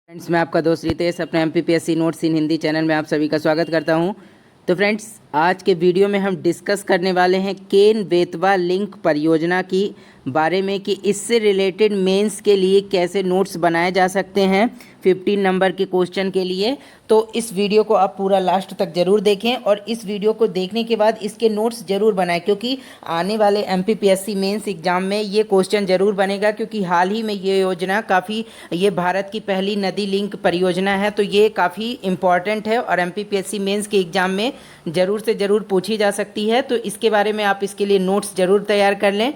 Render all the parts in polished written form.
Friends, मैं आपका दोस्त रितेश अपने MPPSC नोट्स इन हिंदी चैनल में आप सभी का स्वागत करता हूं। तो फ्रेंड्स, आज के वीडियो में हम डिस्कस करने वाले हैं केन बेतवा लिंक परियोजना की बारे में कि इससे रिलेटेड मेंस के लिए कैसे नोट्स बनाए जा सकते हैं 15 नंबर के क्वेश्चन के लिए। तो इस वीडियो को आप पूरा लास्ट तक ज़रूर देखें और इस वीडियो को देखने के बाद इसके नोट्स ज़रूर बनाएं, क्योंकि आने वाले MPPSC मेंस एग्ज़ाम में ये क्वेश्चन ज़रूर बनेगा। क्योंकि हाल ही में ये योजना ये भारत की पहली नदी लिंक परियोजना है, तो ये काफ़ी इम्पॉर्टेंट है और MPPSC मेंस के एग्ज़ाम में ज़रूर से ज़रूर पूछी जा सकती है। तो इसके बारे में आप इसके लिए नोट्स ज़रूर तैयार कर लें।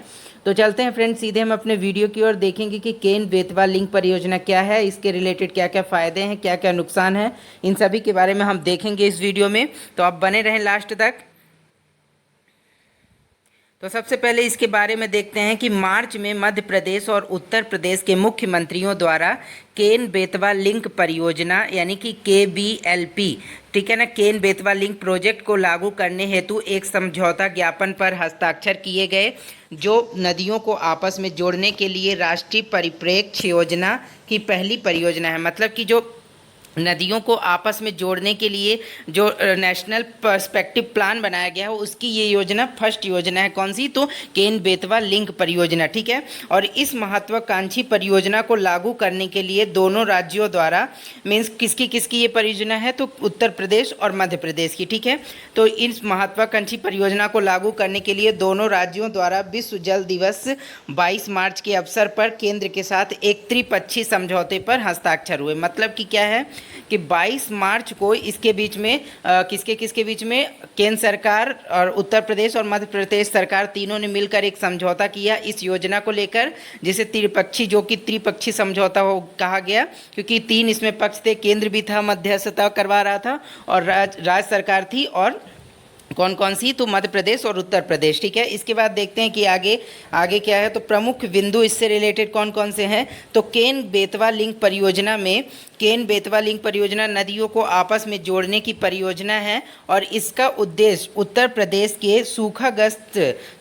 तो चलते हैं फ्रेंड्स, सीधे हम अपने वीडियो की ओर देखेंगे कि केन बेतवा लिंक परियोजना क्या है, इसके रिलेटेड क्या क्या फ़ायदे हैं, क्या क्या नुकसान है, इन सभी के बारे में हम देखेंगे इस वीडियो में। तो आप बने रहें लास्ट तक। तो सबसे पहले इसके बारे में देखते हैं कि मार्च में मध्य प्रदेश और उत्तर प्रदेश के मुख्यमंत्रियों द्वारा केन बेतवा लिंक परियोजना यानी कि KBLP, ठीक है ना, केन बेतवा लिंक प्रोजेक्ट को लागू करने हेतु एक समझौता ज्ञापन पर हस्ताक्षर किए गए, जो नदियों को आपस में जोड़ने के लिए राष्ट्रीय परिप्रेक्ष्य योजना की पहली परियोजना है। मतलब कि जो नदियों को आपस में जोड़ने के लिए जो नेशनल पर्सपेक्टिव प्लान बनाया गया है, उसकी ये योजना फर्स्ट योजना है। कौन सी? तो केन बेतवा लिंक परियोजना, ठीक है। और इस महत्वाकांक्षी परियोजना को लागू करने के लिए दोनों राज्यों द्वारा, मीन्स किसकी ये परियोजना है? तो उत्तर प्रदेश और मध्य प्रदेश की, ठीक है। तो इस महत्वाकांक्षी परियोजना को लागू करने के लिए दोनों राज्यों द्वारा विश्व जल दिवस 22 मार्च के अवसर पर केंद्र के साथ एक त्रिपक्षीय समझौते पर हस्ताक्षर हुए। मतलब कि क्या है कि 22 मार्च को इसके बीच में किसके बीच में, केंद्र सरकार और उत्तर प्रदेश और मध्य प्रदेश सरकार तीनों ने मिलकर एक समझौता किया इस योजना को लेकर, जिसे त्रिपक्षीय समझौता कहा गया, क्योंकि 3 इसमें पक्ष थे। केंद्र भी था, मध्यस्थता करवा रहा था, और राज्य सरकार थी। और कौन कौन सी? तो मध्य प्रदेश और उत्तर प्रदेश, ठीक है। इसके बाद देखते हैं कि आगे क्या है। तो प्रमुख बिंदु इससे रिलेटेड कौन कौन से हैं? तो केन बेतवा लिंक परियोजना में, केन बेतवा लिंक परियोजना नदियों को आपस में जोड़ने की परियोजना है, और इसका उद्देश्य उत्तर प्रदेश के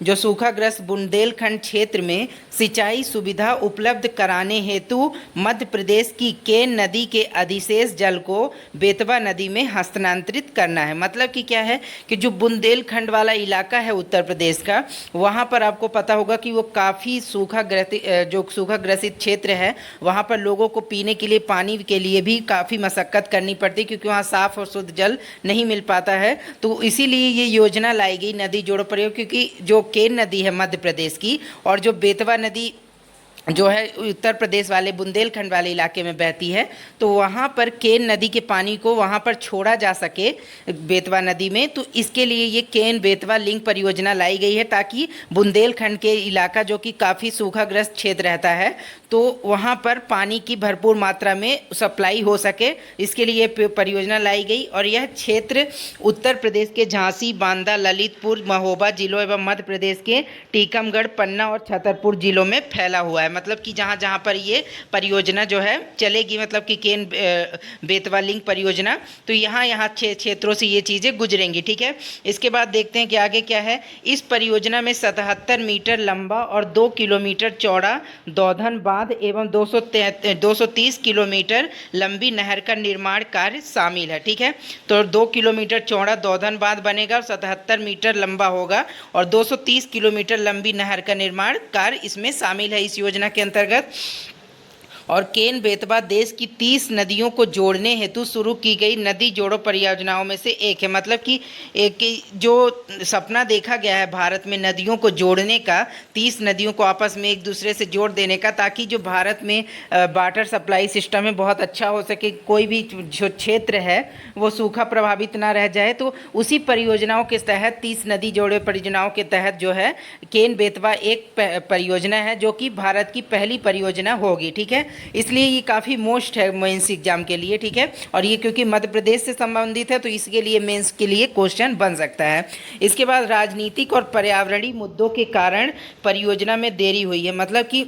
सूखाग्रस्त बुंदेलखंड क्षेत्र में सिंचाई सुविधा उपलब्ध कराने हेतु मध्य प्रदेश की केन नदी के अधिशेष जल को बेतवा नदी में हस्तांतरित करना है। मतलब कि क्या है कि जो बुंदेलखंड वाला इलाका है उत्तर प्रदेश का, वहाँ पर आपको पता होगा कि वो काफ़ी सूखाग्रसित क्षेत्र है। वहाँ पर लोगों को पीने के लिए, पानी के लिए भी काफ़ी मशक्क़त करनी पड़ती है, क्योंकि वहाँ साफ़ और शुद्ध जल नहीं मिल पाता है। तो इसीलिए ये योजना लाई गई, नदी जोड़ो परियोजना, क्योंकि जो केन नदी है मध्य प्रदेश की और जो बेतवा नदी जो है उत्तर प्रदेश वाले बुंदेलखंड वाले इलाके में बहती है, तो वहाँ पर केन नदी के पानी को वहाँ पर छोड़ा जा सके बेतवा नदी में। तो इसके लिए ये केन बेतवा लिंक परियोजना लाई गई है, ताकि बुंदेलखंड के इलाका जो कि काफ़ी सूखाग्रस्त क्षेत्र रहता है, तो वहाँ पर पानी की भरपूर मात्रा में सप्लाई हो सके, इसके लिए ये परियोजना लाई गई। और यह क्षेत्र उत्तर प्रदेश के झांसी, बांदा, ललितपुर, महोबा जिलों एवं मध्य प्रदेश के टीकमगढ़, पन्ना और छतरपुर जिलों में फैला हुआ है। मतलब कि जहाँ जहाँ पर ये परियोजना जो है चलेगी, मतलब कि केन बेतवा लिंक परियोजना, तो यहाँ क्षेत्रों से ये चीज़ें गुजरेंगी, ठीक है। इसके बाद देखते हैं कि आगे क्या है। इस परियोजना में 77 मीटर लंबा और 2 किलोमीटर चौड़ा दौधन बांध एवं 230 किलोमीटर लंबी नहर का निर्माण कार्य शामिल है, ठीक है। तो 2 किलोमीटर चौड़ा दौधन बांध बनेगा और 77 मीटर लंबा होगा, और 230 किलोमीटर लंबी नहर का निर्माण कार्य इसमें शामिल है इस योजना के अंतर्गत। और केन बेतवा देश की 30 नदियों को जोड़ने हेतु शुरू की गई नदी जोड़ो परियोजनाओं में से एक है। मतलब कि एक जो सपना देखा गया है भारत में नदियों को जोड़ने का, 30 नदियों को आपस में एक दूसरे से जोड़ देने का, ताकि जो भारत में वाटर सप्लाई सिस्टम है बहुत अच्छा हो सके, कोई भी जो क्षेत्र है वो सूखा प्रभावित ना रह जाए। तो उसी परियोजनाओं के तहत 30 नदी जोड़े परियोजनाओं के तहत जो है केन बेतवा एक परियोजना है, जो कि भारत की पहली परियोजना होगी, ठीक है। इसलिए ये काफ़ी मोस्ट है मेंस एग्जाम के लिए, ठीक है। और ये क्योंकि मध्य प्रदेश से संबंधित है, तो इसके लिए मेंस के लिए क्वेश्चन बन सकता है। इसके बाद राजनीतिक और पर्यावरणीय मुद्दों के कारण परियोजना में देरी हुई है। मतलब कि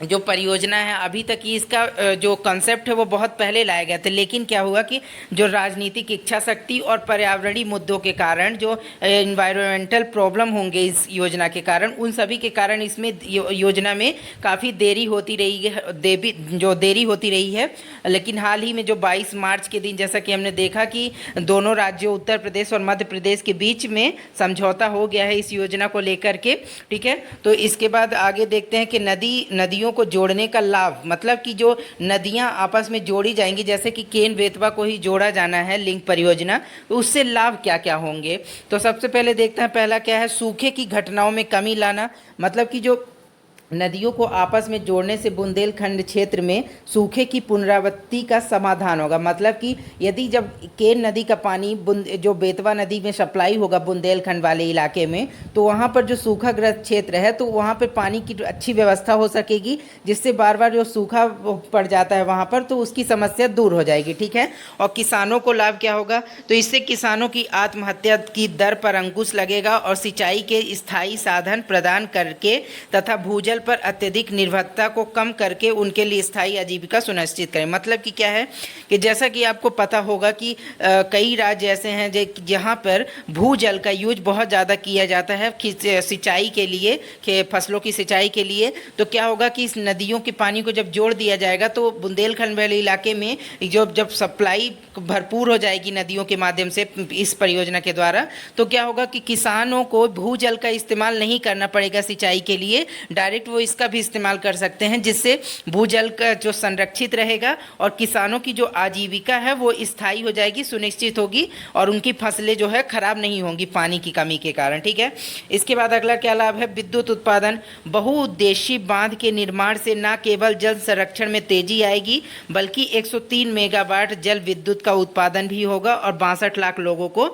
जो परियोजना है अभी तक की इसका जो कॉन्सेप्ट है वो बहुत पहले लाया गया था, लेकिन क्या हुआ कि जो राजनीतिक इच्छा शक्ति और पर्यावरणीय मुद्दों के कारण जो इन्वायरमेंटल प्रॉब्लम होंगे इस योजना के कारण, उन सभी के कारण इसमें योजना में काफ़ी देरी होती रही है, देरी होती रही है। लेकिन हाल ही में जो 22 मार्च के दिन जैसा कि हमने देखा कि दोनों राज्यों उत्तर प्रदेश और मध्य प्रदेश के बीच में समझौता हो गया है इस योजना को लेकर के। ठीक है, तो इसके बाद आगे देखते हैं कि नदियों को जोड़ने का लाभ, मतलब कि जो नदियां आपस में जोड़ी जाएंगी, जैसे कि केन बेतवा को ही जोड़ा जाना है लिंक परियोजना, तो उससे लाभ क्या क्या होंगे। तो सबसे पहले देखते हैं, पहला क्या है, सूखे की घटनाओं में कमी लाना, मतलब कि जो नदियों को आपस में जोड़ने से बुंदेलखंड क्षेत्र में सूखे की पुनरावृत्ति का समाधान होगा। मतलब कि यदि जब केन नदी का पानी जो बेतवा नदी में सप्लाई होगा बुंदेलखंड वाले इलाके में, तो वहाँ पर जो सूखाग्रस्त क्षेत्र है तो वहाँ पर पानी की अच्छी व्यवस्था हो सकेगी, जिससे बार बार जो सूखा पड़ जाता है वहाँ पर तो उसकी समस्या दूर हो जाएगी। ठीक है, और किसानों को लाभ क्या होगा, तो इससे किसानों की आत्महत्या की दर पर अंकुश लगेगा और सिंचाई के स्थायी साधन प्रदान करके तथा भूजल पर अत्यधिक निर्भरता को कम करके उनके लिए स्थायी आजीविका सुनिश्चित करें। मतलब कि क्या है कि जैसा कि आपको पता होगा कि कई राज्य ऐसे हैं जहाँ पर भूजल का यूज बहुत ज़्यादा किया जाता है सिंचाई के लिए, फसलों की सिंचाई के लिए। तो क्या होगा कि इस नदियों के पानी को जब जोड़ दिया जाएगा तो बुंदेलखंड वाले इलाके में जब सप्लाई भरपूर हो जाएगी नदियों के माध्यम से इस परियोजना के द्वारा, तो क्या होगा कि किसानों को भूजल का इस्तेमाल नहीं करना पड़ेगा सिंचाई के लिए, डायरेक्ट वो इसका भी इस्तेमाल कर सकते हैं, जिससे भूजल का जो संरक्षित रहेगा और किसानों की जो आजीविका है वो स्थायी हो जाएगी, सुनिश्चित होगी, और उनकी फसलें जो है खराब नहीं होंगी पानी की कमी के कारण। ठीक है, इसके बाद अगला क्या लाभ है, विद्युत उत्पादन। बहुउद्देशीय बांध के निर्माण से न केवल जल संरक्षण में तेजी आएगी बल्कि 103 मेगावाट जल विद्युत का उत्पादन भी होगा और 62 लाख लोगों को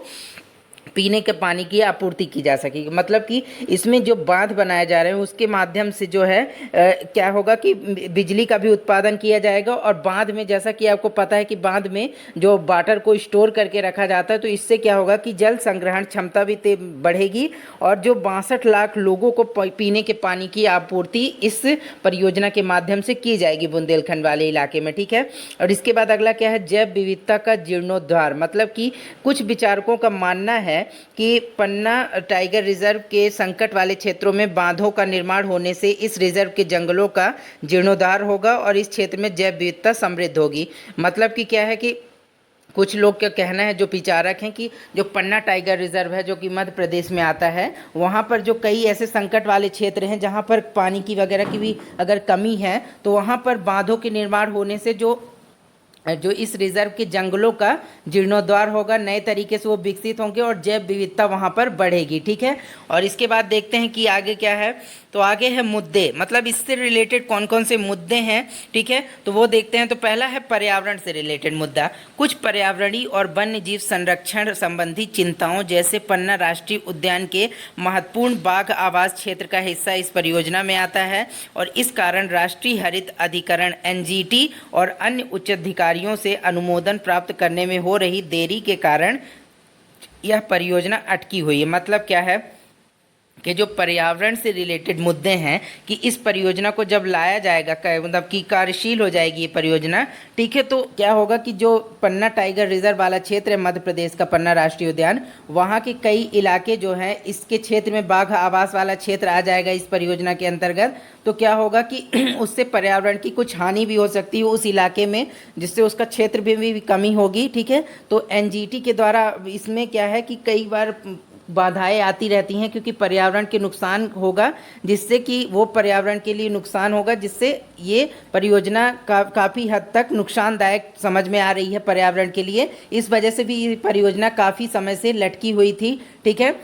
पीने के पानी की आपूर्ति की जा सकेगी। मतलब कि इसमें जो बांध बनाए जा रहे हैं उसके माध्यम से जो है क्या होगा कि बिजली का भी उत्पादन किया जाएगा, और बांध में जैसा कि आपको पता है कि बांध में जो वाटर को स्टोर करके रखा जाता है, तो इससे क्या होगा कि जल संग्रहण क्षमता भी बढ़ेगी और जो 62 लाख लोगों को पीने के पानी की आपूर्ति इस परियोजना के माध्यम से की जाएगी बुंदेलखंड वाले इलाके में। ठीक है, और इसके बाद अगला क्या है, जैव विविधता का जीर्णोद्धार। मतलब कि कुछ विचारकों का मानना है कि पन्ना टाइगर रिजर्व के संकट वाले क्षेत्रों में बांधों का निर्माण होने से इस रिजर्व के जंगलों का जीर्णोद्धार होगा और इस क्षेत्र में जैव विविधता समृद्ध होगी। मतलब कि क्या है कि कुछ लोग का कहना है, जो विचारक हैं, कि जो पन्ना टाइगर रिजर्व है जो कि मध्य प्रदेश में आता है, वहाँ पर जो कई ऐसे संकट वाले क्षेत्र हैं जहाँ पर पानी की वगैरह की भी अगर कमी है, तो वहाँ पर बांधों के निर्माण होने से जो इस रिजर्व के जंगलों का जीर्णोद्धार होगा, नए तरीके से वो विकसित होंगे और जैव विविधता वहाँ पर बढ़ेगी। ठीक है, और इसके बाद देखते हैं कि आगे क्या है। तो आगे है मुद्दे, मतलब इससे रिलेटेड कौन कौन से मुद्दे हैं। ठीक है, तो वो देखते हैं। तो पहला है पर्यावरण से रिलेटेड मुद्दा। कुछ पर्यावरणीय और वन्य जीव संरक्षण संबंधी चिंताओं, जैसे पन्ना राष्ट्रीय उद्यान के महत्वपूर्ण बाघ आवास क्षेत्र का हिस्सा इस परियोजना में आता है, और इस कारण राष्ट्रीय हरित अधिकरण NGT और अन्य उच्च अधिकारियों से अनुमोदन प्राप्त करने में हो रही देरी के कारण यह परियोजना अटकी हुई है। मतलब क्या है कि जो पर्यावरण से रिलेटेड मुद्दे हैं कि इस परियोजना को जब लाया जाएगा, मतलब कि कार्यशील हो जाएगी ये परियोजना, ठीक है, तो क्या होगा कि जो पन्ना टाइगर रिजर्व वाला क्षेत्र है मध्य प्रदेश का, पन्ना राष्ट्रीय उद्यान, वहाँ के कई इलाके जो हैं इसके क्षेत्र में बाघ आवास वाला क्षेत्र आ जाएगा इस परियोजना के अंतर्गत। तो क्या होगा कि उससे पर्यावरण की कुछ हानि भी हो सकती है उस इलाके में, जिससे उसका क्षेत्र भी कमी होगी। ठीक है, तो NGT के द्वारा इसमें क्या है कि कई बार बाधाएं आती रहती हैं, क्योंकि पर्यावरण के नुकसान होगा, जिससे कि वो पर्यावरण के लिए नुकसान होगा, जिससे ये परियोजना काफ़ी हद तक नुकसानदायक समझ में आ रही है पर्यावरण के लिए। इस वजह से भी ये परियोजना काफ़ी समय से लटकी हुई थी। ठीक है,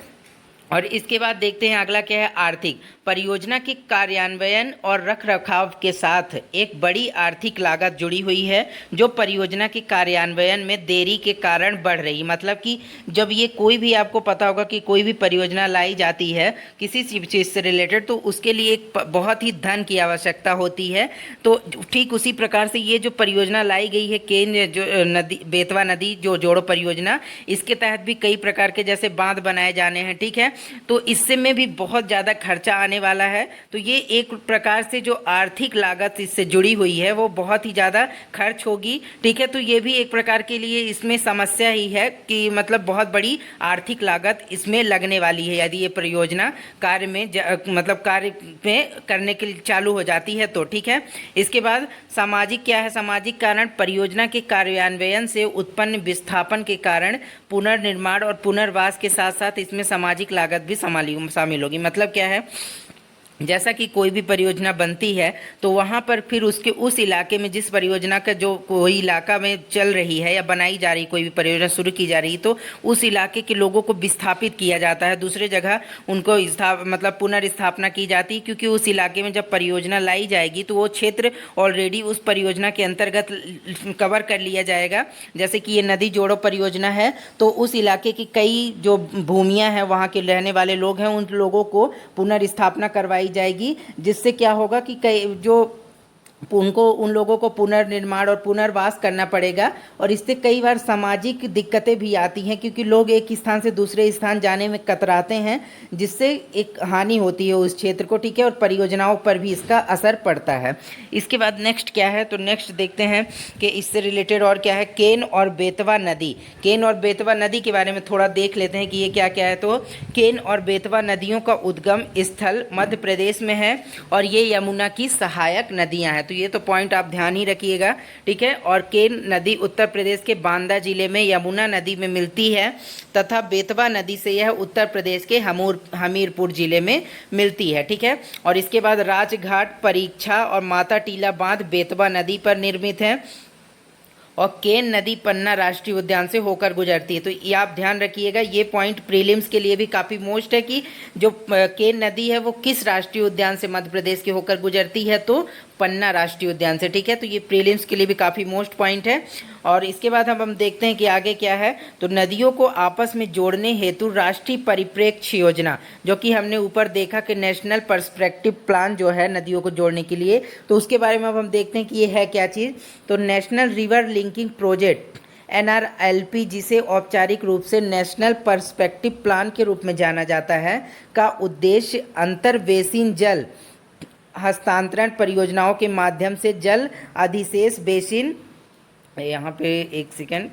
और इसके बाद देखते हैं अगला क्या है, आर्थिक। परियोजना के कार्यान्वयन और रखरखाव के साथ एक बड़ी आर्थिक लागत जुड़ी हुई है, जो परियोजना के कार्यान्वयन में देरी के कारण बढ़ रही। मतलब कि जब ये कोई भी, आपको पता होगा कि कोई भी परियोजना लाई जाती है किसी चीज़ से रिलेटेड, तो उसके लिए एक बहुत ही धन की आवश्यकता होती है। तो ठीक उसी प्रकार से ये जो परियोजना लाई गई है, केन जो नदी, बेतवा नदी जो जोड़ो परियोजना, इसके तहत भी कई प्रकार के जैसे बांध बनाए जाने हैं। ठीक है, तो इससे में भी बहुत ज़्यादा खर्चा आने वाला है। तो ये एक प्रकार से जो आर्थिक लागत इससे जुड़ी हुई है वो बहुत ही ज़्यादा खर्च होगी, ठीक है। तो ये भी एक प्रकार के लिए इसमें समस्या ही है कि मतलब बहुत बड़ी आर्थिक लागत इसमें लगने वाली है यदि ये परियोजना कार्य में मतलब कार्य में करने के लिए चालू हो जाती है तो, ठीक है। इसके बाद सामाजिक क्या है, सामाजिक कारण परियोजना के कार्यान्वयन से उत्पन्न विस्थापन के कारण पुनर्निर्माण और पुनर्वास के साथ साथ इसमें सामाजिक लागत भी शामिल होगी। मतलब क्या है, जैसा कि कोई भी परियोजना बनती है तो वहाँ पर फिर उसके उस इलाके में जिस परियोजना का जो कोई इलाका में चल रही है या बनाई जा रही कोई भी परियोजना शुरू की जा रही है तो उस इलाके के लोगों को विस्थापित किया जाता है, दूसरे जगह उनको मतलब पुनर्स्थापना की जाती है, क्योंकि उस इलाके में जब परियोजना लाई जाएगी तो वो क्षेत्र ऑलरेडी उस परियोजना के अंतर्गत कवर कर लिया जाएगा। जैसे कि ये नदी जोड़ो परियोजना है तो उस इलाके की कई जो भूमियाँ हैं वहाँ के रहने वाले लोग हैं उन लोगों को पुनर्स्थापना करवाई जाएगी, जिससे क्या होगा कि कई जो उनको उन लोगों को पुनर्निर्माण और पुनर्वास करना पड़ेगा और इससे कई बार सामाजिक दिक्कतें भी आती हैं, क्योंकि लोग एक स्थान से दूसरे स्थान जाने में कतराते हैं, जिससे एक हानि होती है उस क्षेत्र को, ठीक है, और परियोजनाओं पर भी इसका असर पड़ता है। इसके बाद नेक्स्ट क्या है, तो नेक्स्ट देखते हैं कि इससे रिलेटेड और क्या है, केन और बेतवा नदी। केन और बेतवा नदी के बारे में थोड़ा देख लेते हैं कि ये क्या क्या है। तो केन और बेतवा नदियों का उद्गम स्थल मध्य प्रदेश में है और ये यमुना की सहायक नदियाँ हैं। तो ये तो पॉइंट आप ध्यान ही रखिएगा, ठीक है। और केन नदी उत्तर प्रदेश के बांदा जिले में यमुना नदी में मिलती है तथा बेतवा नदी से यह उत्तर प्रदेश के हमीरपुर जिले में मिलती है, ठीक है। और इसके बाद राजघाट, परीक्षा और माता टीला बांध बेतवा नदी पर निर्मित है और केन नदी पन्ना राष्ट्रीय उद्यान से होकर गुजरती है। तो ये आप ध्यान रखिएगा, ये पॉइंट प्रीलिम्स के लिए भी काफ़ी मोस्ट है कि जो केन नदी है वो किस राष्ट्रीय उद्यान से मध्य प्रदेश के होकर गुजरती है, तो पन्ना राष्ट्रीय उद्यान से, ठीक है। तो ये प्रीलिम्स के लिए भी काफ़ी मोस्ट पॉइंट है। और इसके बाद हम देखते हैं कि आगे क्या है। तो नदियों को आपस में जोड़ने हेतु राष्ट्रीय परिप्रेक्ष्य योजना, जो कि हमने ऊपर देखा कि नेशनल पर्सपेक्टिव प्लान जो है नदियों को जोड़ने के लिए, तो उसके बारे में अब हम देखते हैं कि ये है क्या चीज़। तो national river linking project NRLP, जिसे औपचारिक रूप से नेशनल पर्सपेक्टिव प्लान के रूप में जाना जाता है, का उद्देश्य अंतर्बेसिन जल हस्तांतरण परियोजनाओं के माध्यम से जल अधिशेष बेसिन, यहाँ पे एक सेकेंड,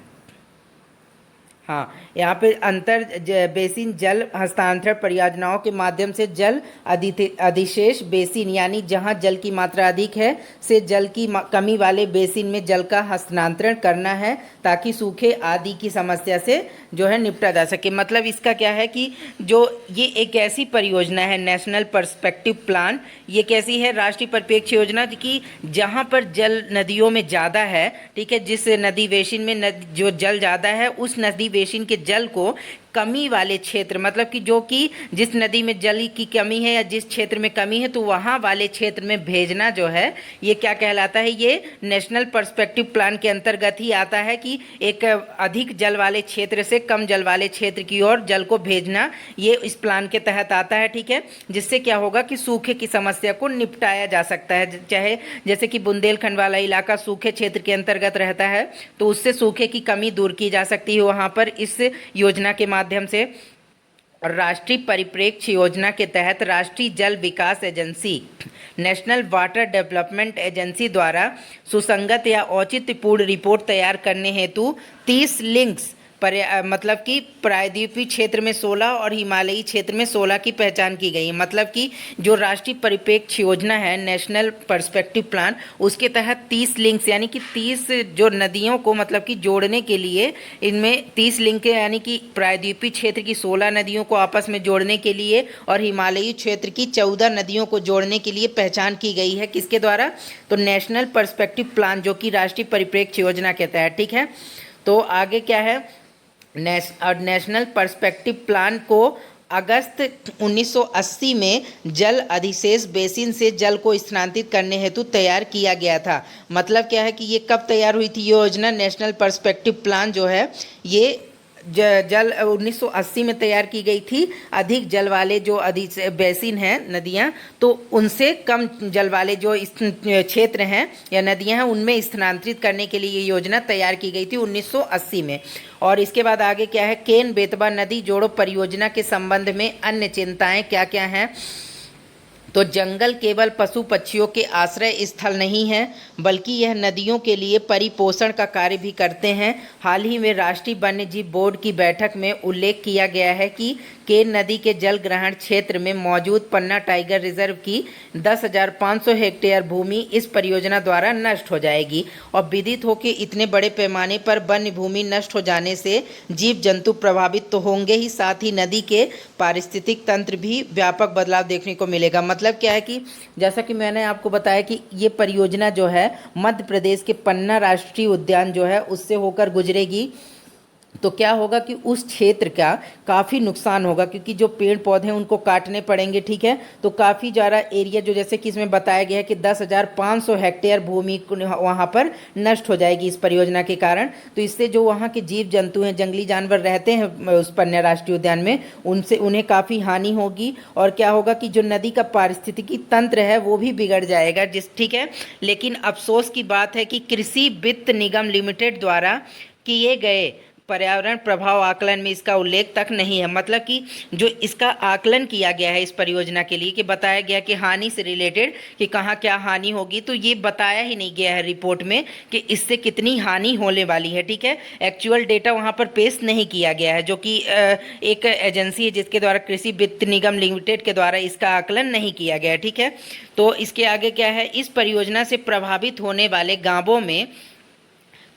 हाँ, यहाँ पे अंतर बेसिन जल हस्तांतरण परियोजनाओं के माध्यम से जल अधिशेष बेसिन, यानी जहाँ जल की मात्रा अधिक है से जल की कमी वाले बेसिन में जल का हस्तांतरण करना है, ताकि सूखे आदि की समस्या से जो है निपटा जा सके। मतलब इसका क्या है कि जो ये एक ऐसी परियोजना है नेशनल पर्सपेक्टिव प्लान, ये कैसी है, राष्ट्रीय परिप्रेक्ष्य योजना, कि जहाँ पर जल नदियों में ज़्यादा है, ठीक है, जिस नदी बेसिन में जो जल ज़्यादा है उस नदी बेसिन के जल को कमी वाले क्षेत्र, मतलब कि जो कि जिस नदी में जल की कमी है या जिस क्षेत्र में कमी है तो वहाँ वाले क्षेत्र में भेजना जो है, ये क्या कहलाता है, ये नेशनल पर्सपेक्टिव प्लान के अंतर्गत ही आता है कि एक अधिक जल वाले क्षेत्र से कम जल वाले क्षेत्र की ओर जल को भेजना, ये इस प्लान के तहत आता है, ठीक है। जिससे क्या होगा कि सूखे की समस्या को निपटाया जा सकता है। चाहे जैसे कि बुंदेलखंड वाला इलाका सूखे क्षेत्र के अंतर्गत रहता है तो उससे सूखे की कमी दूर की जा सकती है वहाँ पर इस योजना के माध्यम से। राष्ट्रीय परिप्रेक्ष्य योजना के तहत राष्ट्रीय जल विकास agency, national water development agency द्वारा सुसंगत या औचित्यपूर्ण रिपोर्ट तैयार करने हेतु 30 लिंक्स मतलब कि प्रायद्वीपीय क्षेत्र में 16 और हिमालयी क्षेत्र में 16 की पहचान की गई है। मतलब कि जो राष्ट्रीय परिप्रेक्ष्य योजना है नेशनल पर्सपेक्टिव प्लान, उसके तहत 30 लिंक्स यानी कि 30 जो नदियों को मतलब कि जोड़ने के लिए इनमें 30 लिंक यानी कि प्रायद्वीपीय क्षेत्र की 16 नदियों को आपस में जोड़ने के लिए और हिमालयी क्षेत्र की 14 नदियों को जोड़ने के लिए पहचान की गई है। किसके द्वारा, तो नेशनल पर्सपेक्टिव प्लान, जो कि राष्ट्रीय परिप्रेक्ष्य योजना के तहत, ठीक है। तो आगे क्या है, नेशनल पर्सपेक्टिव प्लान को अगस्त 1980 में जल अधिशेष बेसिन से जल को स्थानांतरित करने हेतु तैयार किया गया था। मतलब क्या है कि ये कब तैयार हुई थी योजना, नेशनल पर्सपेक्टिव प्लान जो है ये जल 1980 में तैयार की गई थी। अधिक जल वाले जो अधिक बेसिन हैं, नदियां, तो उनसे कम जल वाले जो क्षेत्र हैं या नदियां हैं उनमें स्थानांतरित करने के लिए ये योजना तैयार की गई थी 1980 में। और इसके बाद आगे क्या है, केन बेतवा नदी जोड़ो परियोजना के संबंध में अन्य चिंताएं क्या क्या हैं। तो जंगल केवल पशु पक्षियों के आश्रय स्थल नहीं है, बल्कि यह नदियों के लिए परिपोषण का कार्य भी करते हैं। हाल ही में राष्ट्रीय वन्य जीव बोर्ड की बैठक में उल्लेख किया गया है कि केन नदी के जल ग्रहण क्षेत्र में मौजूद पन्ना टाइगर रिजर्व की 10,500 हेक्टेयर भूमि इस परियोजना द्वारा नष्ट हो जाएगी। और विदित हो कि इतने बड़े पैमाने पर वन्य भूमि नष्ट हो जाने से जीव जंतु प्रभावित तो होंगे ही, साथ ही नदी के पारिस्थितिक तंत्र भी व्यापक बदलाव देखने को मिलेगा। मतलब क्या है कि जैसा कि मैंने आपको बताया कि ये परियोजना जो है मध्य प्रदेश के पन्ना राष्ट्रीय उद्यान जो है उससे होकर गुजरेगी। तो क्या होगा कि उस क्षेत्र का काफ़ी नुकसान होगा, क्योंकि जो पेड़ पौधे हैं उनको काटने पड़ेंगे, ठीक है। तो काफ़ी ज़्यादा एरिया जो जैसे कि इसमें बताया गया है कि 10,500 हेक्टेयर भूमि वहाँ पर नष्ट हो जाएगी इस परियोजना के कारण। तो इससे जो वहाँ के जीव जंतु हैं, जंगली जानवर रहते हैं उस पन्ना राष्ट्रीय उद्यान में, उनसे उन्हें काफ़ी हानि होगी। और क्या होगा कि जो नदी का पारिस्थितिकी तंत्र है वो भी बिगड़ जाएगा, ठीक है। लेकिन अफसोस की बात है कि कृषि वित्त निगम लिमिटेड द्वारा किए गए पर्यावरण प्रभाव आकलन में इसका उल्लेख तक नहीं है। मतलब कि जो इसका आकलन किया गया है इस परियोजना के लिए, कि बताया गया कि हानि से रिलेटेड कि कहाँ क्या हानि होगी, तो ये बताया ही नहीं गया है रिपोर्ट में कि इससे कितनी हानि होने वाली है, ठीक है। एक्चुअल डेटा वहाँ पर पेश नहीं किया गया है, जो कि एक एजेंसी है जिसके द्वारा कृषि वित्त निगम लिमिटेड के द्वारा इसका आकलन नहीं किया गया है, ठीक है। तो इसके आगे क्या है, इस परियोजना से प्रभावित होने वाले गाँवों में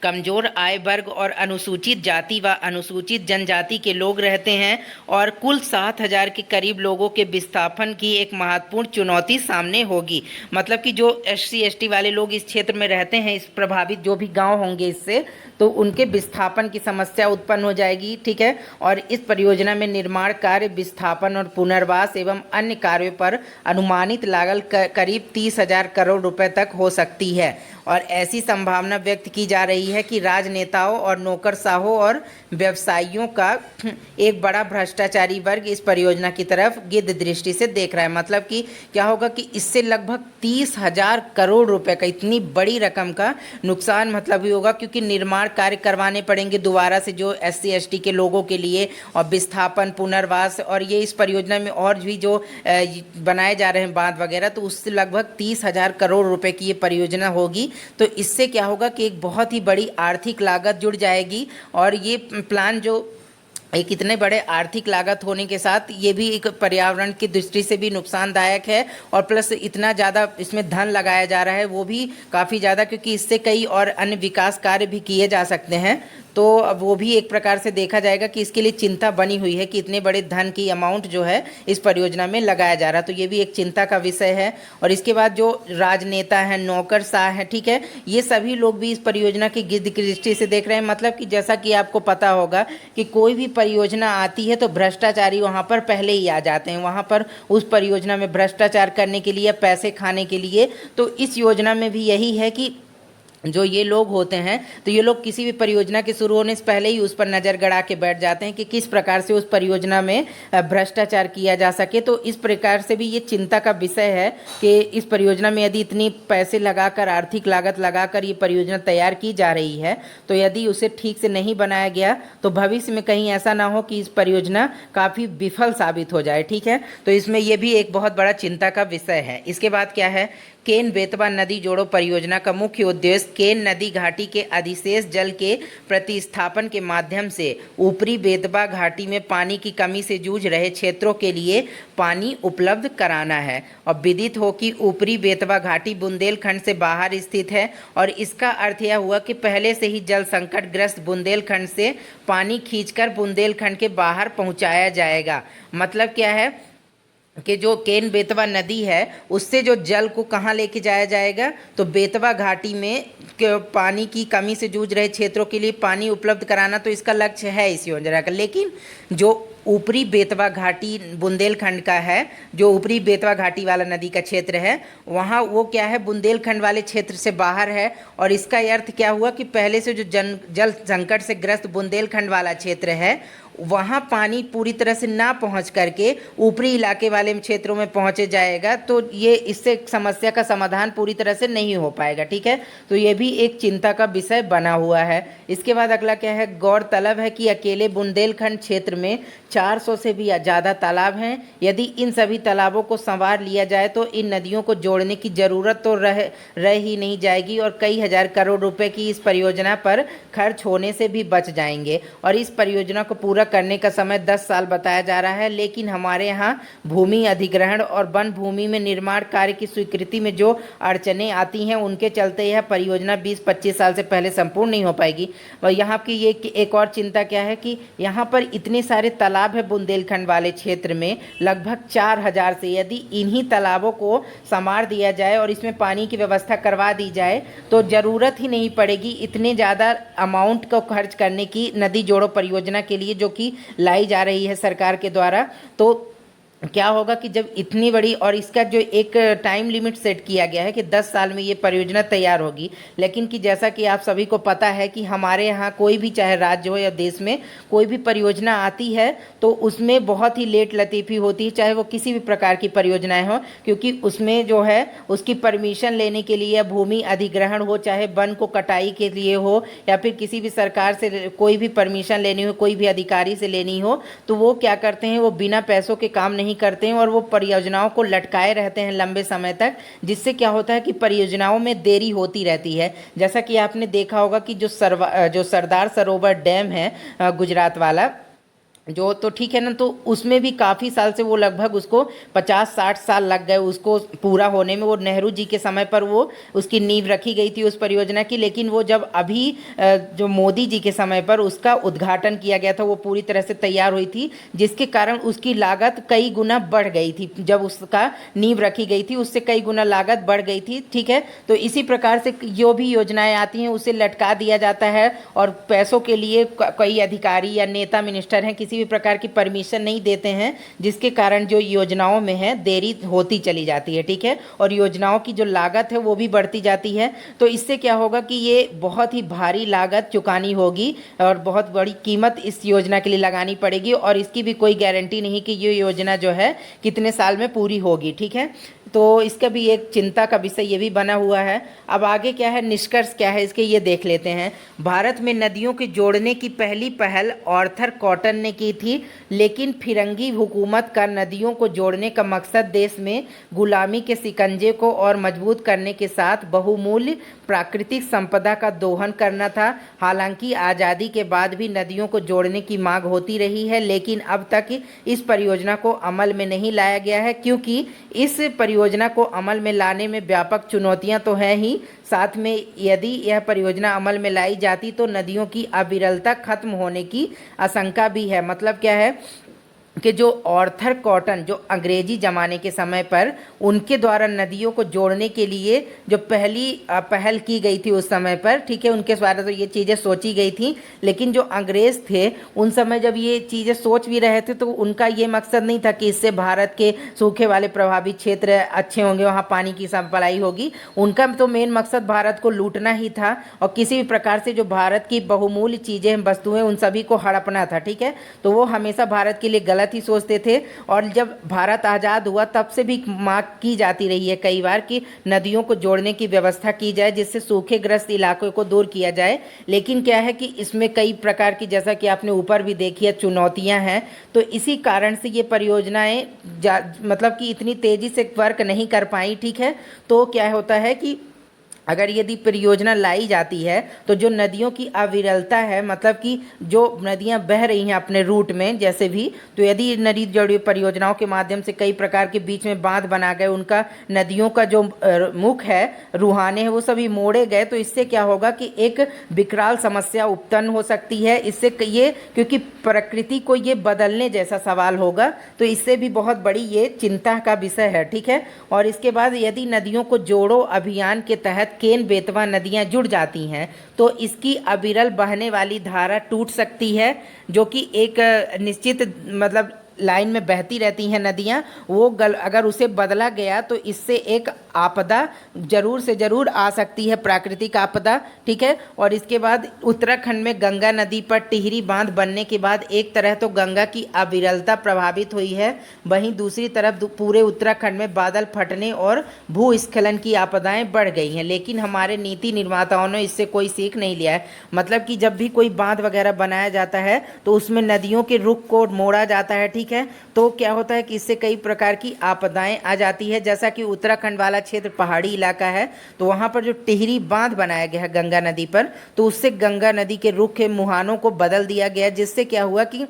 कमजोर आय वर्ग और अनुसूचित जाति व अनुसूचित जनजाति के लोग रहते हैं, और कुल 7,000 के करीब लोगों के विस्थापन की एक महत्वपूर्ण चुनौती सामने होगी। मतलब कि जो SC ST वाले लोग इस क्षेत्र में रहते हैं, इस प्रभावित जो भी गांव होंगे इससे, तो उनके विस्थापन की समस्या उत्पन्न हो जाएगी, ठीक है। और इस परियोजना में निर्माण कार्य, विस्थापन और पुनर्वास एवं अन्य कार्यों पर अनुमानित लागत करीब 30,000 करोड़ रुपए तक हो सकती है। और ऐसी संभावना व्यक्त की जा रही है कि राजनेताओं और नौकरशाहों और व्यवसायियों का एक बड़ा भ्रष्टाचारी वर्ग इस परियोजना की तरफ गिद्ध दृष्टि से देख रहा है। मतलब कि क्या होगा कि इससे लगभग 30,000 करोड़ रुपए का, इतनी बड़ी रकम का नुकसान मतलब ही होगा, क्योंकि निर्माण कार्य करवाने पड़ेंगे दोबारा से जो SC ST के लोगों के लिए, और विस्थापन, पुनर्वास, और ये इस परियोजना में और भी जो बनाए जा रहे हैं बांध वगैरह, तो उससे लगभग 30,000 करोड़ रुपए की ये परियोजना होगी। तो इससे क्या होगा कि एक बहुत ही बड़ी आर्थिक लागत जुड़ जाएगी। और ये प्लान जो एक इतने बड़े आर्थिक लागत होने के साथ ये भी एक पर्यावरण की दृष्टि से भी नुकसानदायक है, और प्लस इतना ज़्यादा इसमें धन लगाया जा रहा है वो भी काफ़ी ज़्यादा, क्योंकि इससे कई और अन्य विकास कार्य भी किए जा सकते हैं। तो वो भी एक प्रकार से देखा जाएगा कि इसके लिए चिंता बनी हुई है कि इतने बड़े धन की अमाउंट जो है इस परियोजना में लगाया जा रहा है। तो ये भी एक चिंता का विषय है। और इसके बाद जो राजनेता हैं, नौकरशाह हैं, ठीक है, ये सभी लोग भी इस परियोजना की गिद्ध की दृष्टि से देख रहे हैं। मतलब कि जैसा कि आपको पता होगा कि कोई भी परियोजना आती है तो भ्रष्टाचारी वहाँ पर पहले ही आ जाते हैं, वहाँ पर उस परियोजना में भ्रष्टाचार करने के लिए, पैसे खाने के लिए। तो इस योजना में भी यही है कि जो ये लोग होते हैं, तो ये लोग किसी भी परियोजना के शुरू होने से पहले ही उस पर नज़र गड़ा के बैठ जाते हैं कि किस प्रकार से उस परियोजना में भ्रष्टाचार किया जा सके। तो इस प्रकार से भी ये चिंता का विषय है कि इस परियोजना में यदि इतनी पैसे लगाकर, आर्थिक लागत लगाकर ये परियोजना तैयार की जा रही है, तो यदि उसे ठीक से नहीं बनाया गया तो भविष्य में कहीं ऐसा ना हो कि इस परियोजना काफ़ी विफल साबित हो जाए, ठीक है। तो इसमें ये भी एक बहुत बड़ा चिंता का विषय है। इसके बाद क्या है, केन बेतवा नदी जोड़ो परियोजना का मुख्य उद्देश्य केन नदी घाटी के अधिशेष जल के प्रतिस्थापन के माध्यम से ऊपरी बेतवा घाटी में पानी की कमी से जूझ रहे क्षेत्रों के लिए पानी उपलब्ध कराना है। और विदित हो कि ऊपरी बेतवा घाटी बुंदेलखंड से बाहर स्थित है, और इसका अर्थ यह हुआ कि पहले से ही जल संकट ग्रस्त बुंदेलखंड से पानी खींचकर बुंदेलखंड के बाहर पहुंचाया जाएगा। मतलब क्या है कि जो केन बेतवा नदी है उससे जो जल को कहाँ लेके जाया जाएगा, तो बेतवा घाटी में पानी की कमी से जूझ रहे क्षेत्रों के लिए पानी उपलब्ध कराना, तो इसका लक्ष्य है इस योजना का। लेकिन जो ऊपरी बेतवा घाटी बुंदेलखंड का है, जो ऊपरी बेतवा घाटी वाला नदी का क्षेत्र है वहाँ वो क्या है बुंदेलखंड वाले क्षेत्र से बाहर है। और इसका अर्थ क्या हुआ कि पहले से जो जल संकट से ग्रस्त बुंदेलखंड वाला क्षेत्र है वहाँ पानी पूरी तरह से ना पहुँच करके ऊपरी इलाके वाले क्षेत्रों में पहुँचे जाएगा, तो ये इससे समस्या का समाधान पूरी तरह से नहीं हो पाएगा। ठीक है, तो ये भी एक चिंता का विषय बना हुआ है। इसके बाद अगला क्या है, गौरतलब है कि अकेले बुंदेलखंड क्षेत्र में 400 से भी ज़्यादा तालाब हैं। यदि इन सभी तालाबों को संवार लिया जाए तो इन नदियों को जोड़ने की ज़रूरत तो रह ही नहीं जाएगी और कई हज़ार करोड़ रुपए की इस परियोजना पर खर्च होने से भी बच जाएंगे। और इस परियोजना को पूरा करने का समय 10 साल बताया जा रहा है, लेकिन हमारे यहाँ भूमि अधिग्रहण और वन भूमि में निर्माण कार्य की स्वीकृति में जो अड़चनें आती हैं उनके चलते यह परियोजना 20-25 साल से पहले संपूर्ण नहीं हो पाएगी। और यहाँ की ये एक और चिंता क्या है कि यहाँ पर इतने सारे तालाब है बुंदेलखंड वाले क्षेत्र में, लगभग 4000 से, यदि इन्हीं तालाबों को संवार दिया जाए और इसमें पानी की व्यवस्था करवा दी जाए तो ज़रूरत ही नहीं पड़ेगी इतने ज़्यादा अमाउंट को खर्च करने की नदी जोड़ो परियोजना के लिए जो कि लाई जा रही है सरकार के द्वारा। तो क्या होगा कि जब इतनी बड़ी, और इसका जो एक टाइम लिमिट सेट किया गया है कि 10 साल में ये परियोजना तैयार होगी, लेकिन कि जैसा कि आप सभी को पता है कि हमारे यहाँ कोई भी, चाहे राज्य हो या देश में कोई भी परियोजना आती है तो उसमें बहुत ही लेट लतीफ़ी होती है, चाहे वो किसी भी प्रकार की परियोजनाएं हो, क्योंकि उसमें जो है उसकी परमिशन लेने के लिए भूमि अधिग्रहण हो, चाहे वन को कटाई के लिए हो या फिर किसी भी सरकार से कोई भी परमिशन लेनी हो, कोई भी अधिकारी से लेनी हो, तो वो क्या करते हैं, वो बिना पैसों के काम नहीं करते हैं और वो परियोजनाओं को लटकाए रहते हैं लंबे समय तक, जिससे क्या होता है कि परियोजनाओं में देरी होती रहती है। जैसा कि आपने देखा होगा कि जो सरदार सरोवर डैम है गुजरात वाला, जो तो ठीक है ना, तो उसमें भी काफ़ी साल से वो लगभग उसको 50-60 साल लग गए उसको पूरा होने में। वो नेहरू जी के समय पर वो उसकी नींव रखी गई थी उस परियोजना की, लेकिन वो जब अभी जो मोदी जी के समय पर उसका उद्घाटन किया गया था वो पूरी तरह से तैयार हुई थी, जिसके कारण उसकी लागत कई गुना बढ़ गई थी। जब उसका नींव रखी गई थी उससे कई गुना लागत बढ़ गई थी। ठीक है, तो इसी प्रकार से जो भी योजनाएँ आती हैं उसे लटका दिया जाता है और पैसों के लिए कई अधिकारी या नेता मिनिस्टर हैं किसी भी प्रकार की परमिशन नहीं देते हैं, जिसके कारण जो योजनाओं में है देरी होती चली जाती है। ठीक है, और योजनाओं की जो लागत है वो भी बढ़ती जाती है। तो इससे क्या होगा कि ये बहुत ही भारी लागत चुकानी होगी और बहुत बड़ी कीमत इस योजना के लिए लगानी पड़ेगी और इसकी भी कोई गारंटी नहीं कि ये योजना जो है कितने साल में पूरी होगी। ठीक है, तो इसका भी एक चिंता का विषय ये भी बना हुआ है। अब आगे क्या है, निष्कर्ष क्या है इसके, ये देख लेते हैं। भारत में नदियों के जोड़ने की पहली पहल आर्थर कॉटन ने की थी, लेकिन फिरंगी हुकूमत का नदियों को जोड़ने का मकसद देश में गुलामी के शिकंजे को और मजबूत करने के साथ बहुमूल्य प्राकृतिक संपदा का दोहन करना था। हालांकि आज़ादी के बाद भी नदियों को जोड़ने की मांग होती रही है, लेकिन अब तक इस परियोजना को अमल में नहीं लाया गया है, क्योंकि इस परियोजना को अमल में लाने में व्यापक चुनौतियां तो हैं ही, साथ में यदि यह परियोजना अमल में लाई जाती तो नदियों की अविरलता खत्म होने की आशंका भी है। मतलब क्या है कि जो आर्थर कॉटन जो अंग्रेजी ज़माने के समय पर उनके द्वारा नदियों को जोड़ने के लिए जो पहल की गई थी उस समय पर, ठीक है, उनके द्वारा तो ये चीज़ें सोची गई थी, लेकिन जो अंग्रेज़ थे उन समय जब ये चीज़ें सोच भी रहे थे तो उनका ये मकसद नहीं था कि इससे भारत के सूखे वाले प्रभावित क्षेत्र अच्छे होंगे, वहाँ पानी की सप्लाई होगी। उनका तो मेन मकसद भारत को लूटना ही था और किसी भी प्रकार से जो भारत की बहुमूल्य चीज़ें वस्तुएँ उन सभी को हड़पना था। ठीक है, तो वो हमेशा भारत के लिए गलत ही सोचते थे। और जब भारत आज़ाद हुआ तब से भी मांग की जाती रही है कई बार कि नदियों को जोड़ने की व्यवस्था की जाए, जिससे सूखे ग्रस्त इलाकों को दूर किया जाए। लेकिन क्या है कि इसमें कई प्रकार की, जैसा कि आपने ऊपर भी देखी है, चुनौतियां हैं। तो इसी कारण से ये परियोजनाएं मतलब कि इतनी तेजी से वर्क नहीं कर पाई। ठीक है, तो क्या होता है कि अगर यदि परियोजना लाई जाती है तो जो नदियों की अविरलता है, मतलब कि जो नदियां बह रही हैं अपने रूट में जैसे भी, तो यदि नदी जोड़ी परियोजनाओं के माध्यम से कई प्रकार के बीच में बांध बना गए, उनका नदियों का जो मुख है, रूहाने हैं, वो सभी मोड़े गए, तो इससे क्या होगा कि एक विकराल समस्या उत्पन्न हो सकती है। इससे ये, क्योंकि प्रकृति को ये बदलने जैसा सवाल होगा, तो इससे भी बहुत बड़ी ये चिंता का विषय है। ठीक है, और इसके बाद यदि नदियों को जोड़ो अभियान के तहत केन बेतवा नदियाँ जुड़ जाती हैं तो इसकी अविरल बहने वाली धारा टूट सकती है, जो कि एक निश्चित मतलब लाइन में बहती रहती हैं नदियाँ, वो अगर उसे बदला गया तो इससे एक आपदा जरूर से जरूर आ सकती है, प्राकृतिक आपदा। ठीक है। और इसके बाद उत्तराखंड में गंगा नदी पर टिहरी बांध बनने के बाद एक तरह तो गंगा की अविरलता प्रभावित हुई है, वहीं दूसरी तरफ पूरे उत्तराखंड में बादल फटने और भूस्खलन की आपदाएं बढ़ गई हैं। लेकिन हमारे नीति निर्माताओं ने इससे कोई सीख नहीं लिया है। मतलब कि जब भी कोई बांध वगैरह बनाया जाता है तो उसमें नदियों के रुख को मोड़ा जाता है। ठीक है। तो क्या होता है कि इससे कई प्रकार की आपदाएं आ जाती है। जैसा कि उत्तराखंड वाला क्षेत्र पहाड़ी इलाका है, तो वहाँ पर जो टिहरी बांध बनाया गया है गंगा नदी पर, तो उससे गंगा नदी के रुख के मुहानों को बदल दिया गया, जिससे क्या हुआ कि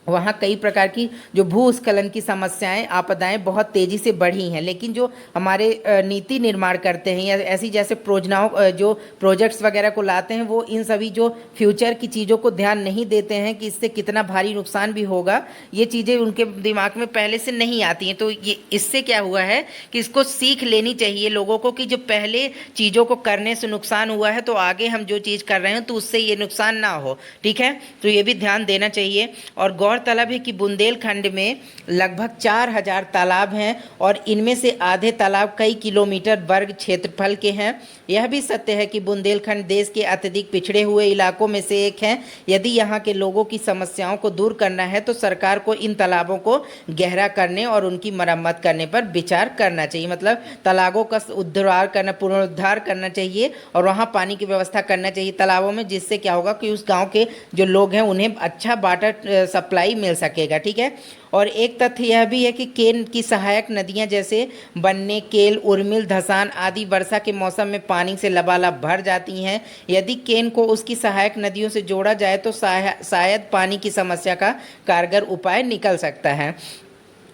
वहाँ कई प्रकार की जो भूस्खलन की समस्याएं आपदाएं बहुत तेज़ी से बढ़ी हैं। लेकिन जो हमारे नीति निर्माण करते हैं या ऐसी जैसे योजनाओं जो प्रोजेक्ट्स वगैरह को लाते हैं, वो इन सभी जो फ्यूचर की चीज़ों को ध्यान नहीं देते हैं कि इससे कितना भारी नुकसान भी होगा। ये चीज़ें उनके दिमाग में पहले से नहीं आती हैं। तो ये इससे क्या हुआ है कि इसको सीख लेनी चाहिए लोगों को कि जो पहले चीज़ों को करने से नुकसान हुआ है तो आगे हम जो चीज़ कर रहे हैं तो उससे ये नुकसान ना हो। ठीक है। तो ये भी ध्यान देना चाहिए। और गौरतलब है कि बुंदेलखंड में लगभग 4000 तालाब हैं और इनमें से आधे तालाब कई किलोमीटर वर्ग क्षेत्रफल के हैं। यह भी सत्य है कि बुंदेलखंड देश के अत्यधिक पिछड़े हुए इलाकों में से एक है। यदि यहाँ के लोगों की समस्याओं को दूर करना है तो सरकार को इन तालाबों को गहरा करने और उनकी मरम्मत करने पर विचार करना चाहिए। मतलब तालाबों का पुनरुद्धार करना चाहिए और वहाँ पानी की व्यवस्था करना चाहिए तालाबों में, जिससे क्या होगा कि उस गाँव के जो लोग हैं उन्हें अच्छा वाटर सप्लाई मिल सकेगा। ठीक है। और एक तथ्य यह भी है कि केन की सहायक नदियां जैसे बन्ने, केल, उर्मिल, धसान आदि वर्षा के मौसम में पानी से लबालब भर जाती हैं। यदि केन को उसकी सहायक नदियों से जोड़ा जाए तो शायद पानी की समस्या का कारगर उपाय निकल सकता है।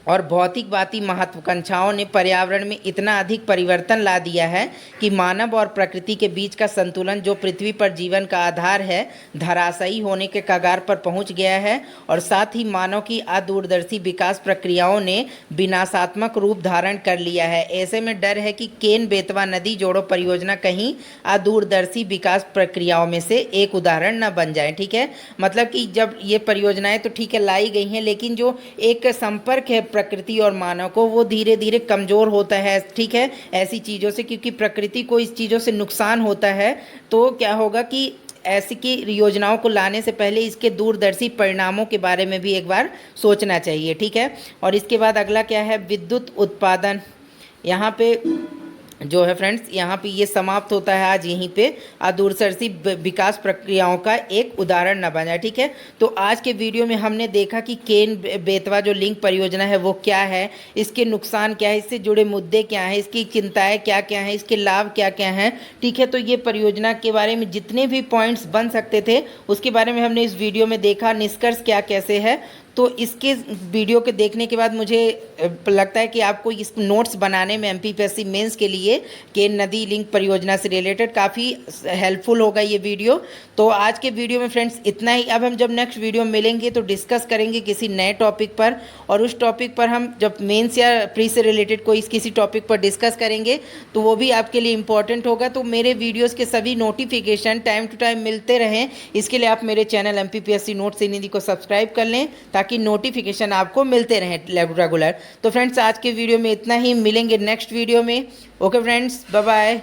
और भौतिकवादी महत्वाकांक्षाओं ने पर्यावरण में इतना अधिक परिवर्तन ला दिया है कि मानव और प्रकृति के बीच का संतुलन, जो पृथ्वी पर जीवन का आधार है, धराशायी होने के कगार पर पहुंच गया है। और साथ ही मानव की अदूरदर्शी विकास प्रक्रियाओं ने विनाशात्मक रूप धारण कर लिया है। ऐसे में डर है कि केन बेतवा नदी जोड़ो परियोजना कहीं अदूरदर्शी विकास प्रक्रियाओं में से एक उदाहरण न बन जाए। ठीक है। मतलब कि जब ये परियोजनाएं तो ठीक है लाई गई हैं, लेकिन जो एक संपर्क है प्रकृति और मानव को, वो धीरे धीरे कमज़ोर होता है। ठीक है। ऐसी चीज़ों से, क्योंकि प्रकृति को इस चीज़ों से नुकसान होता है, तो क्या होगा कि ऐसी की योजनाओं को लाने से पहले इसके दूरदर्शी परिणामों के बारे में भी एक बार सोचना चाहिए। ठीक है। और इसके बाद अगला क्या है, विद्युत उत्पादन। यहाँ पे जो है फ्रेंड्स, यहाँ पे ये समाप्त होता है आज यहीं पे, अदूरदर्शी विकास प्रक्रियाओं का एक उदाहरण न बन जाए। ठीक है। तो आज के वीडियो में हमने देखा कि केन बेतवा जो लिंक परियोजना है वो क्या है, इसके नुकसान क्या है, इससे जुड़े मुद्दे क्या हैं, इसकी चिंताएं क्या क्या हैं, इसके लाभ क्या क्या हैं। ठीक है। तो ये परियोजना के बारे में जितने भी पॉइंट्स बन सकते थे उसके बारे में हमने इस वीडियो में देखा, निष्कर्ष क्या कैसे है। तो इसके वीडियो के देखने के बाद मुझे लगता है कि आपको इस नोट्स बनाने में एमपीपीएससी मेंस के लिए केन नदी लिंक परियोजना से रिलेटेड काफ़ी हेल्पफुल होगा ये वीडियो। तो आज के वीडियो में फ्रेंड्स इतना ही। अब हम जब नेक्स्ट वीडियो मिलेंगे तो डिस्कस करेंगे किसी नए टॉपिक पर, और उस टॉपिक पर हम जब मेंस या प्री से रिलेटेड कोई किसी टॉपिक पर डिस्कस करेंगे तो वो भी आपके लिए इम्पॉर्टेंट होगा। तो मेरे वीडियोज़ के सभी नोटिफिकेशन टाइम टू टाइम मिलते रहें, इसके लिए आप मेरे चैनल एमपीपीएससी नोट्स इन हिंदी को सब्सक्राइब कर लें ताकि नोटिफिकेशन आपको मिलते रहें रेगुलर। तो फ्रेंड्स आज के वीडियो में इतना ही, मिलेंगे नेक्स्ट वीडियो में। Okay friends, bye bye.